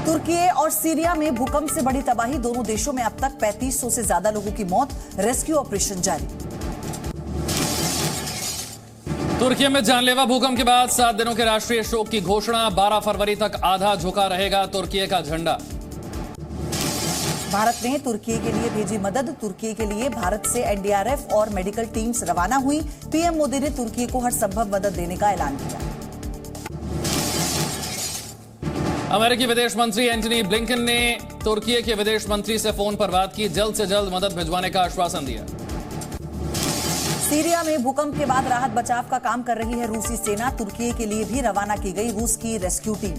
तुर्की और सीरिया में भूकंप से बड़ी तबाही, दोनों देशों में अब तक 3500 से ज्यादा लोगों की मौत, रेस्क्यू ऑपरेशन जारी। तुर्की में जानलेवा भूकंप के बाद 7 दिनों के राष्ट्रीय शोक की घोषणा, 12 फरवरी तक आधा झुका रहेगा तुर्की का झंडा। भारत ने तुर्की के लिए भेजी मदद, तुर्की के लिए भारत से एनडीआरएफ और मेडिकल टीम्स रवाना हुई। पीएम मोदी ने तुर्की को हर संभव मदद देने का ऐलान किया। अमेरिकी विदेश मंत्री एंटनी ब्लिंकन ने तुर्की के विदेश मंत्री से फोन पर बात की, जल्द से जल्द मदद भिजवाने का आश्वासन दिया। सीरिया में भूकंप के बाद राहत बचाव का काम कर रही है रूसी सेना, तुर्की के लिए भी रवाना की गई रूस की रेस्क्यू टीम।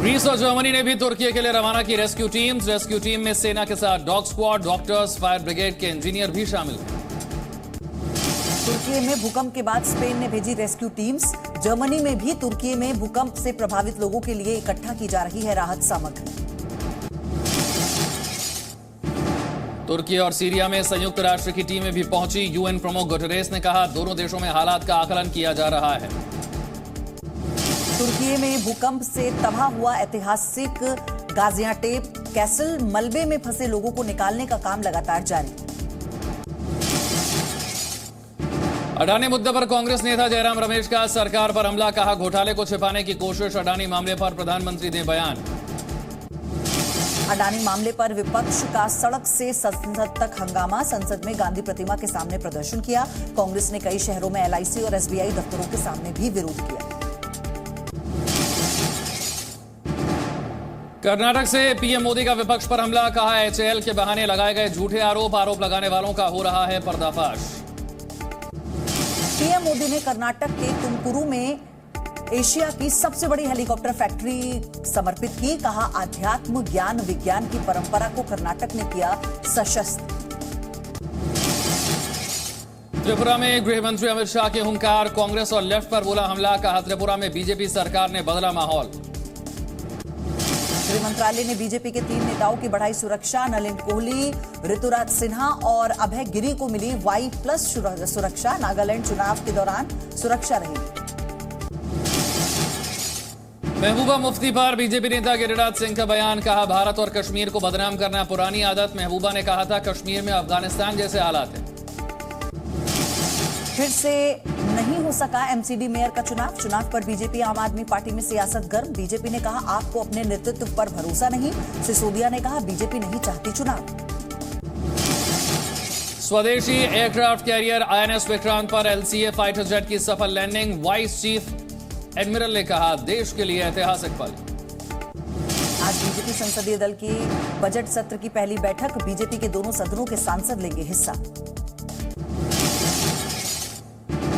ग्रीस और जर्मनी ने भी तुर्की के लिए रवाना की रेस्क्यू टीम्स। रेस्क्यू टीम में सेना के साथ dog squad, doctors, fire brigade के इंजीनियर भी शामिल हैं। तुर्की में भूकंप के बाद स्पेन ने भेजी रेस्क्यू टीम्स। जर्मनी में भी तुर्की में भूकंप से प्रभावित लोगों के लिए इकट्ठा की जा रही है राहत सामग्री। तुर्की और सीरिया में संयुक्त राष्ट्र की टीमें भी पहुंची। यूएन प्रमुख गुटेरेस ने कहा, दोनों देशों में हालात का आकलन किया जा रहा है। तुर्की में भूकंप से तबाह हुआ ऐतिहासिक गाजियाटेप कैसल, मलबे में फंसे लोगों को निकालने का काम लगातार जारी। अडानी मुद्दे पर कांग्रेस नेता जयराम रमेश का सरकार पर हमला, कहा घोटाले को छिपाने की कोशिश। अडानी मामले पर प्रधानमंत्री दें बयान। अडानी मामले पर विपक्ष का सड़क से संसद तक हंगामा, संसद में गांधी प्रतिमा के सामने प्रदर्शन किया। कांग्रेस ने कई शहरों में एलआईसी और एसबीआई दफ्तरों के सामने भी विरोध किया। कर्नाटक से पीएम मोदी का विपक्ष पर हमला, कहा एचएएल के बहाने लगाए गए झूठे आरोप लगाने वालों का हो रहा है पर्दाफाश। पीएम मोदी ने कर्नाटक के तुमकुरू में एशिया की सबसे बड़ी हेलीकॉप्टर फैक्ट्री समर्पित की, कहा आध्यात्म, ज्ञान, विज्ञान की परंपरा को कर्नाटक ने किया सशक्त। त्रिपुरा में गृह मंत्री अमित शाह के हुंकार, कांग्रेस और लेफ्ट पर बोला हमला, कहा त्रिपुरा में बीजेपी सरकार ने बदला माहौल। गृह मंत्रालय ने बीजेपी के 3 नेताओं की बढ़ाई सुरक्षा, नलिन कोहली, ऋतुराज सिन्हा और अभय गिरी को मिली Y+ सुरक्षा। नागालैंड चुनाव के दौरान सुरक्षा रही। महबूबा मुफ्ती पर बीजेपी नेता गिरिराज सिंह का बयान, कहा भारत और कश्मीर को बदनाम करना पुरानी आदत। महबूबा ने कहा था, कश्मीर में अफगानिस्तान जैसे हालात हैं। फिर से नहीं हो सका एमसीडी मेयर का चुनाव पर बीजेपी आम आदमी पार्टी में सियासत गर्म। बीजेपी ने कहा, आपको अपने नेतृत्व पर भरोसा नहीं। सिसोदिया ने कहा, बीजेपी नहीं चाहती चुनाव। स्वदेशी एयरक्राफ्ट कैरियर आईएनएस विक्रांत पर एलसीए फाइटर जेट की सफल लैंडिंग। वाइस चीफ एडमिरल ने कहा, देश के लिए ऐतिहासिक पल। आज बीजेपी संसदीय दल की बजट सत्र की पहली बैठक, बीजेपी के दोनों सदनों के सांसद लेंगे हिस्सा।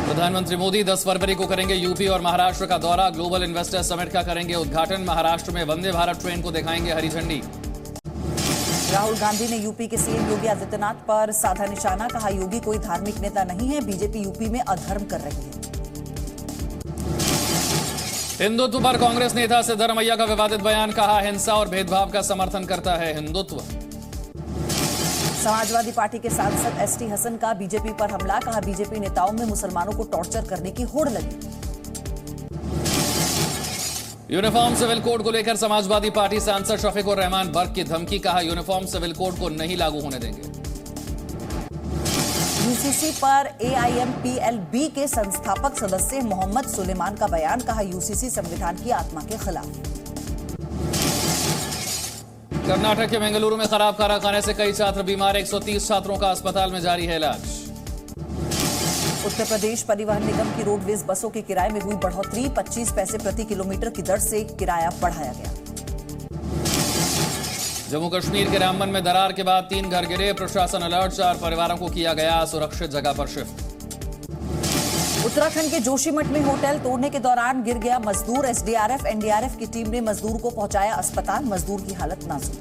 प्रधानमंत्री मोदी 10 फरवरी को करेंगे यूपी और महाराष्ट्र का दौरा, ग्लोबल इन्वेस्टर समिट का करेंगे उद्घाटन। महाराष्ट्र में वंदे भारत ट्रेन को दिखाएंगे हरी झंडी। राहुल गांधी ने यूपी के सीएम योगी आदित्यनाथ पर साधा निशाना, कहा योगी कोई धार्मिक नेता नहीं है, बीजेपी यूपी में अधर्म कर रही है। हिंदुत्व पर कांग्रेस नेता सिद्धरमैया का विवादित बयान, कहा हिंसा और भेदभाव का समर्थन करता है हिंदुत्व। समाजवादी पार्टी के सांसद एसटी हसन का बीजेपी पर हमला, कहा बीजेपी नेताओं में मुसलमानों को टॉर्चर करने की होड़ लगी। यूनिफॉर्म सिविल कोड को लेकर समाजवादी पार्टी सांसद शफीकुर रहमान बर्क की धमकी, कहा यूनिफॉर्म सिविल कोड को नहीं लागू होने देंगे। यूसीसी पर एआईएमपीएलबी के संस्थापक सदस्य मोहम्मद सुलेमान का बयान, कहा यूसीसी संविधान की आत्मा के खिलाफ। कर्नाटक के बेंगलुरु में खराब खाना खाने से कई छात्र बीमार, 130 छात्रों का अस्पताल में जारी है इलाज। उत्तर प्रदेश परिवहन निगम की रोडवेज बसों के किराए में हुई बढ़ोतरी, 25 पैसे प्रति किलोमीटर की दर से किराया बढ़ाया गया। जम्मू कश्मीर के रामबन में दरार के बाद 3 घर गिरे, प्रशासन अलर्ट, 4 परिवारों को किया गया सुरक्षित जगह पर शिफ्ट। उत्तराखंड के जोशीमठ में होटल तोड़ने के दौरान गिर गया मजदूर, एसडीआरएफ एनडीआरएफ की टीम ने मजदूर को पहुंचाया अस्पताल, मजदूर की हालत नाजुक।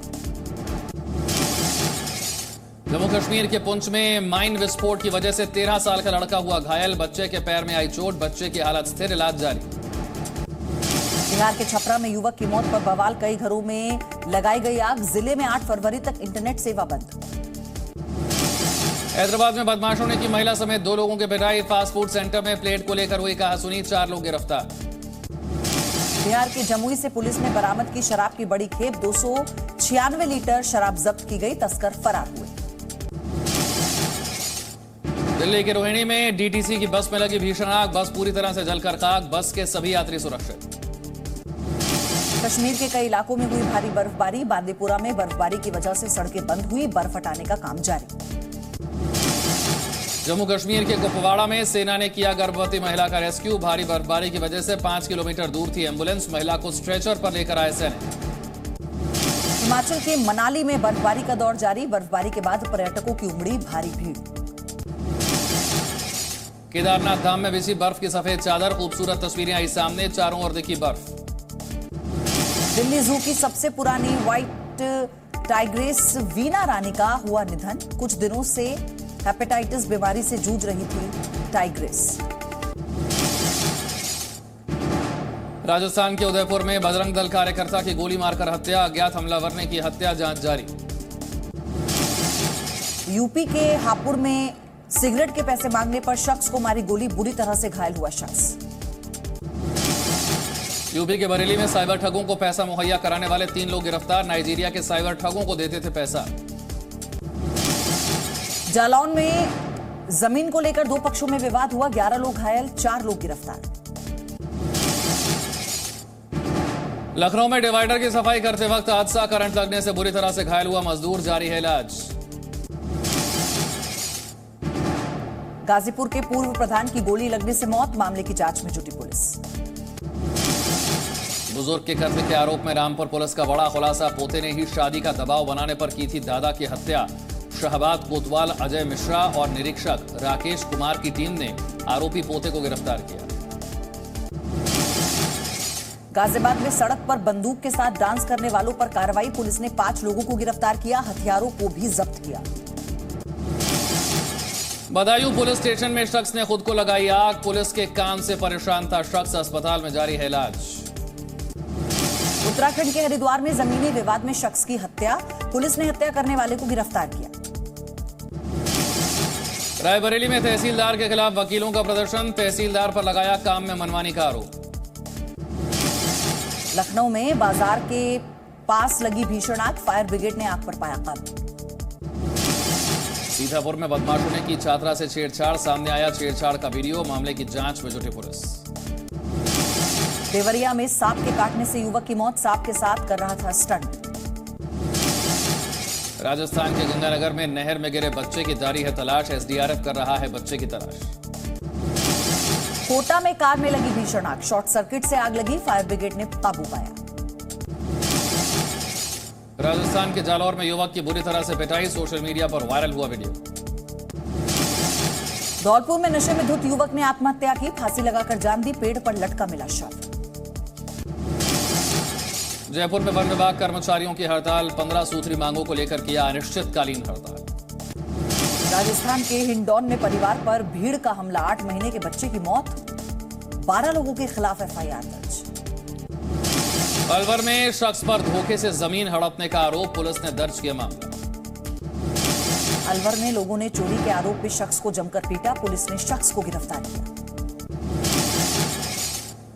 जम्मू कश्मीर के पुंछ में माइन विस्फोट की वजह से 13 साल का लड़का हुआ घायल, बच्चे के पैर में आई चोट, बच्चे की हालत स्थिर, इलाज जारी। बिहार के छपरा में युवक की मौत पर बवाल, कई घरों में लगाई गई आग, जिले में 8 फरवरी तक इंटरनेट सेवा बंद। हैदराबाद में बदमाशों ने की महिला समेत 2 लोगों की पिटाई, फास्ट फूड सेंटर में प्लेट को लेकर हुई कहासुनी, 4 लोग गिरफ्तार। बिहार के जमुई से पुलिस ने बरामद की शराब की बड़ी खेप, 296 लीटर शराब जब्त की गई, तस्कर फरार हुए। दिल्ली के रोहिणी में डीटीसी की बस में लगी भीषण आग, बस पूरी तरह से जलकर खाक, बस के सभी यात्री सुरक्षित। कश्मीर के कई इलाकों में हुई भारी बर्फबारी, बांदीपुरा में बर्फबारी की वजह से सड़कें बंद हुई, बर्फ हटाने का काम जारी। जम्मू कश्मीर के कुपवाड़ा में सेना ने किया गर्भवती महिला का रेस्क्यू, भारी बर्फबारी की वजह से 5 किलोमीटर दूर थी एम्बुलेंस, महिला को स्ट्रेचर पर लेकर आए सैनिक। हिमाचल के मनाली में बर्फबारी का दौर जारी, बर्फबारी के बाद पर्यटकों की उमड़ी भारी भीड़। केदारनाथ धाम में बिछी बर्फ की सफेद चादर, खूबसूरत तस्वीरें आई सामने, चारों ओर दिखी बर्फ। दिल्ली जू की सबसे पुरानी व्हाइट टाइग्रेस वीना रानी का हुआ निधन, कुछ दिनों से हेपेटाइटिस बीमारी से जूझ रही थी टाइग्रेस। राजस्थान के उदयपुर में बजरंग दल कार्यकर्ता की गोली मारकर हत्या, अज्ञात हमलावर ने की हत्या, जांच जारी। यूपी के हापुड़ में सिगरेट के पैसे मांगने पर शख्स को मारी गोली, बुरी तरह से घायल हुआ शख्स। यूपी के बरेली में साइबर ठगों को पैसा मुहैया कराने वाले 3 लोग गिरफ्तार, नाइजीरिया के साइबर ठगों को देते थे पैसा। जालौन में जमीन को लेकर 2 पक्षों में विवाद हुआ, 11 लोग घायल, 4 लोग गिरफ्तार। लखनऊ में डिवाइडर की सफाई करते वक्त हादसा, करंट लगने से बुरी तरह से घायल हुआ मजदूर, जारी है इलाज। गाजीपुर के पूर्व प्रधान की गोली लगने से मौत, मामले की जांच में जुटी पुलिस। बुजुर्ग के कत्ल के आरोप में रामपुर पुलिस का बड़ा खुलासा, पोते ने ही शादी का दबाव बनाने पर की थी दादा की हत्या। शहबाज कोतवाल, अजय मिश्रा और निरीक्षक राकेश कुमार की टीम ने आरोपी पोते को गिरफ्तार किया। गाजियाबाद में सड़क पर बंदूक के साथ डांस करने वालों पर कार्रवाई, पुलिस ने 5 लोगों को गिरफ्तार किया, हथियारों को भी जब्त किया। बदायूं पुलिस स्टेशन में शख्स ने खुद को लगाई आग, पुलिस के काम से परेशान था शख्स, अस्पताल में जारी है इलाज। उत्तराखंड के हरिद्वार में जमीनी विवाद में शख्स की हत्या, पुलिस ने हत्या करने वाले को गिरफ्तार किया। रायबरेली में तहसीलदार के खिलाफ वकीलों का प्रदर्शन, तहसीलदार पर लगाया काम में मनमानी का आरोप। लखनऊ में बाजार के पास लगी भीषण आग, फायर ब्रिगेड ने आग पर पाया काबू। सीतापुर में बदमाशों ने की छात्रा से छेड़छाड़, सामने आया छेड़छाड़ का वीडियो, मामले की जांच में जुटी पुलिस। देवरिया में सांप के काटने से युवक की मौत, सांप के साथ कर रहा था स्टंट। राजस्थान के गंगानगर में नहर में गिरे बच्चे की जारी है तलाश, एसडीआरएफ कर रहा है बच्चे की तलाश। कोटा में कार में लगी भीषण आग, शॉर्ट सर्किट से आग लगी, फायर ब्रिगेड ने काबू पाया। राजस्थान के जालौर में युवक की बुरी तरह से पिटाई, सोशल मीडिया पर वायरल हुआ वीडियो। धौलपुर में नशे में धुत युवक ने आत्महत्या की, फांसी लगाकर जान दी, पेड़ पर लटका मिला शव। जयपुर में वन विभाग कर्मचारियों की हड़ताल, 15 सूत्री मांगों को लेकर किया अनिश्चितकालीन हड़ताल। राजस्थान के हिंडौन में परिवार पर भीड़ का हमला, 8 महीने के बच्चे की मौत, 12 लोगों के खिलाफ एफआईआर दर्ज। अलवर में शख्स पर धोखे से जमीन हड़पने का आरोप, पुलिस ने दर्ज किया मामला। अलवर में लोगों ने चोरी के आरोप में शख्स को जमकर पीटा, पुलिस ने शख्स को गिरफ्तार किया।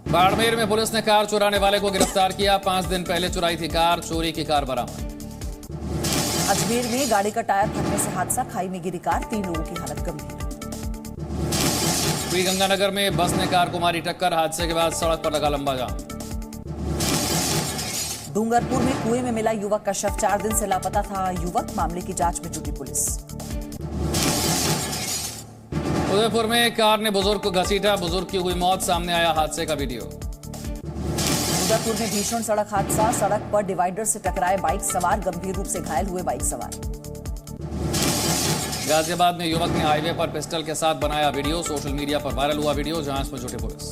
बाड़मेर में पुलिस ने कार चुराने वाले को गिरफ्तार किया, 5 दिन पहले चुराई थी कार, चोरी की कार बरामद। अजमेर में गाड़ी का टायर फटने से हादसा, खाई में गिरी कार, 3 लोगों की हालत गंभीर। श्रीगंगानगर में बस ने कार को मारी टक्कर, हादसे के बाद सड़क पर लगा लंबा जाम। डूंगरपुर में कुएं में मिला युवक का शव, 4 दिन से लापता था युवक, मामले की जांच में जुटी पुलिस। उदयपुर में कार ने बुजुर्ग को घसीटा, बुजुर्ग की हुई मौत, सामने आया हादसे का वीडियो। उदयपुर में भीषण सड़क हादसा, सड़क पर डिवाइडर से टकराए बाइक सवार, गंभीर रूप से घायल हुए बाइक सवार। गाजियाबाद में युवक ने हाईवे पर पिस्टल के साथ बनाया वीडियो, सोशल मीडिया पर वायरल हुआ वीडियो, जांच में जुटी पुलिस।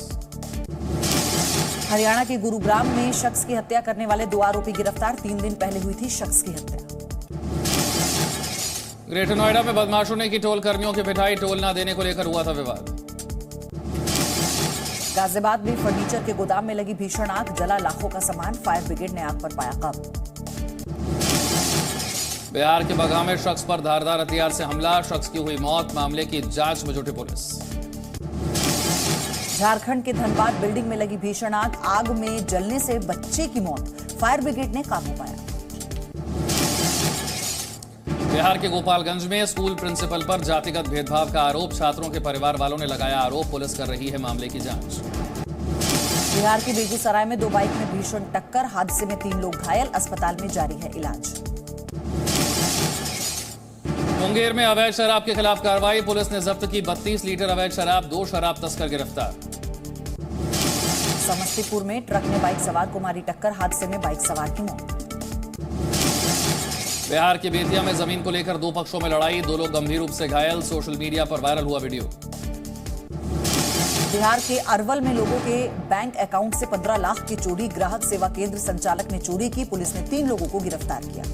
हरियाणा के गुरुग्राम में शख्स की हत्या करने वाले 2 आरोपी गिरफ्तार, 3 दिन पहले हुई थी शख्स की हत्या। ग्रेटर नोएडा में बदमाशों ने की टोल कर्मियों की पिटाई, टोल न देने को लेकर हुआ था विवाद। गाजियाबाद में फर्नीचर के गोदाम में लगी भीषण आग, जला लाखों का सामान, फायर ब्रिगेड ने आग पर पाया काबू। बिहार के बगहा में शख्स पर धारदार हथियार से हमला, शख्स की हुई मौत, मामले की जांच में जुटी पुलिस। झारखंड के धनबाद बिल्डिंग में लगी भीषण आग में जलने से बच्चे की मौत, फायर ब्रिगेड ने काबू पाया। बिहार के गोपालगंज में स्कूल प्रिंसिपल पर जातिगत भेदभाव का आरोप, छात्रों के परिवार वालों ने लगाया आरोप, पुलिस कर रही है मामले की जांच। बिहार के बेगूसराय में 2 बाइक में भीषण टक्कर, हादसे में 3 लोग घायल, अस्पताल में जारी है इलाज। मुंगेर में अवैध शराब के खिलाफ कार्रवाई, पुलिस ने जब्त की 32 लीटर अवैध शराब, 2 शराब तस्कर गिरफ्तार। समस्तीपुर में ट्रक ने बाइक सवार को मारी टक्कर, हादसे में बाइक सवार की मौत। बिहार के बेतिया में जमीन को लेकर 2 पक्षों में लड़ाई, 2 लोग गंभीर रूप से घायल, सोशल मीडिया पर वायरल हुआ वीडियो। बिहार के अरवल में लोगों के बैंक अकाउंट से 15 लाख की चोरी, ग्राहक सेवा केंद्र संचालक ने चोरी की, पुलिस ने 3 लोगों को गिरफ्तार किया।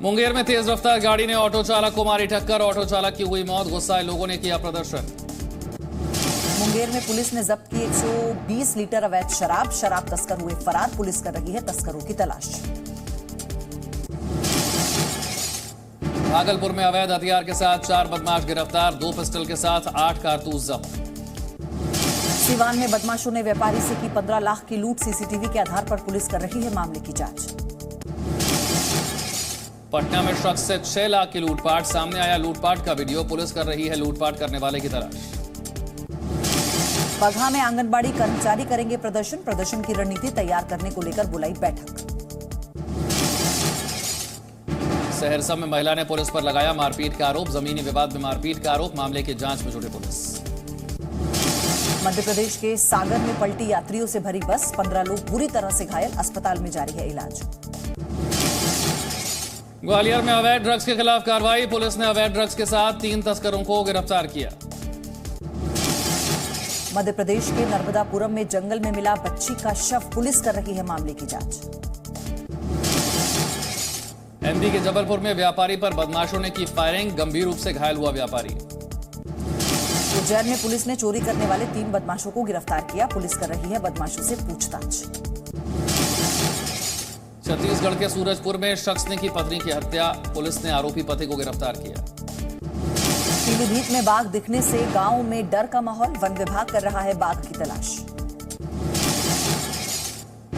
मुंगेर में तेज रफ्तार गाड़ी ने ऑटो चालक को मारी टक्कर, ऑटो चालक की हुई मौत, गुस्साए लोगों ने किया प्रदर्शन। मुंगेर में पुलिस ने जब्त की 120 लीटर अवैध शराब, शराब तस्कर हुए फरार, पुलिस कर रही है तस्करों की तलाश। भागलपुर में अवैध हथियार के साथ 4 बदमाश गिरफ्तार, 2 पिस्टल के साथ 8 कारतूस जब्त। सीवान में बदमाशों ने व्यापारी से की 15 लाख की लूट, सीसीटीवी के आधार पर पुलिस कर रही है मामले की जांच। पटना में शख्स से 6 लाख की लूटपाट, सामने आया लूटपाट का वीडियो, पुलिस कर रही है लूटपाट करने वाले की तलाश। बगहा में आंगनबाड़ी कर्मचारी करेंगे प्रदर्शन, प्रदर्शन की रणनीति तैयार करने को लेकर बुलाई बैठक। सहरसा में महिला ने पुलिस पर लगाया मारपीट का आरोप, जमीनी विवाद में मारपीट का आरोप, मामले की जांच में जुटी पुलिस। मध्य प्रदेश के सागर में पलटी यात्रियों से भरी बस, 15 लोग बुरी तरह से घायल, अस्पताल में जारी है इलाज। ग्वालियर में अवैध ड्रग्स के खिलाफ कार्रवाई, पुलिस ने अवैध ड्रग्स के साथ 3 तस्करों को गिरफ्तार किया। मध्य प्रदेश के नर्मदापुरम में जंगल में मिला बच्ची का शव, पुलिस कर रही है मामले की जांच। एमपी के जबलपुर में व्यापारी पर बदमाशों ने की फायरिंग, गंभीर रूप से घायल हुआ व्यापारी। उज्जैन में पुलिस ने चोरी करने वाले 3 बदमाशों को गिरफ्तार किया, पुलिस कर रही है बदमाशों से पूछताछ। छत्तीसगढ़ के सूरजपुर में शख्स ने की पत्नी की हत्या, पुलिस ने आरोपी पति को गिरफ्तार किया। पीलीभीत में बाघ दिखने से गांव में डर का माहौल, वन विभाग कर रहा है बाघ की तलाश।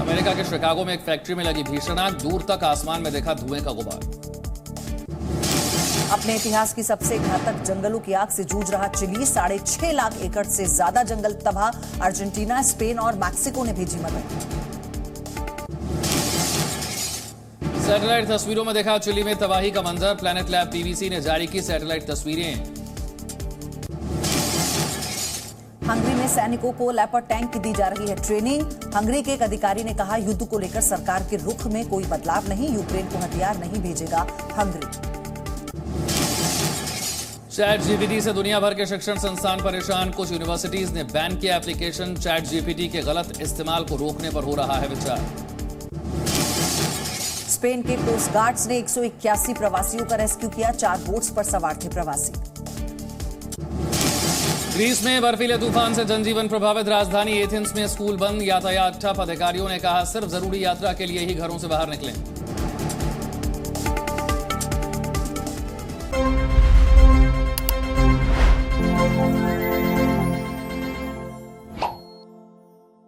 अमेरिका के शिकागो में एक फैक्ट्री में लगी भीषण आग, दूर तक आसमान में देखा धुएं का गुबार। अपने इतिहास की सबसे घातक जंगलों की आग से जूझ रहा चिली, 6.5 लाख एकड़ से ज्यादा जंगल तबाह, अर्जेंटीना, स्पेन और मैक्सिको ने भेजी मदद। सैटेलाइट तस्वीरों में देखा चिली में तबाही का मंजर, प्लैनेट लैब पीवीसी ने जारी की सैटेलाइट तस्वीरें। हंगरी में सैनिकों को लेपर्ड टैंक की दी जा रही है ट्रेनिंग, हंगरी के एक अधिकारी ने कहा युद्ध को लेकर सरकार के रुख में कोई बदलाव नहीं, यूक्रेन को हथियार नहीं भेजेगा हंगरी। चैट जीपीटी से दुनिया भर के शिक्षण संस्थान परेशान, कुछ यूनिवर्सिटीज ने बैन किया एप्लीकेशन, चैट जीपीटी के गलत इस्तेमाल को रोकने पर हो रहा है विचार। स्पेन के कोस्ट गार्ड्स ने 181 प्रवासियों का रेस्क्यू किया, 4 बोट्स पर सवार थे प्रवासी। ग्रीस में बर्फीले तूफान से जनजीवन प्रभावित, राजधानी एथेंस में स्कूल बंद, यातायात ठप, अधिकारियों ने कहा सिर्फ जरूरी यात्रा के लिए ही घरों से बाहर निकलें।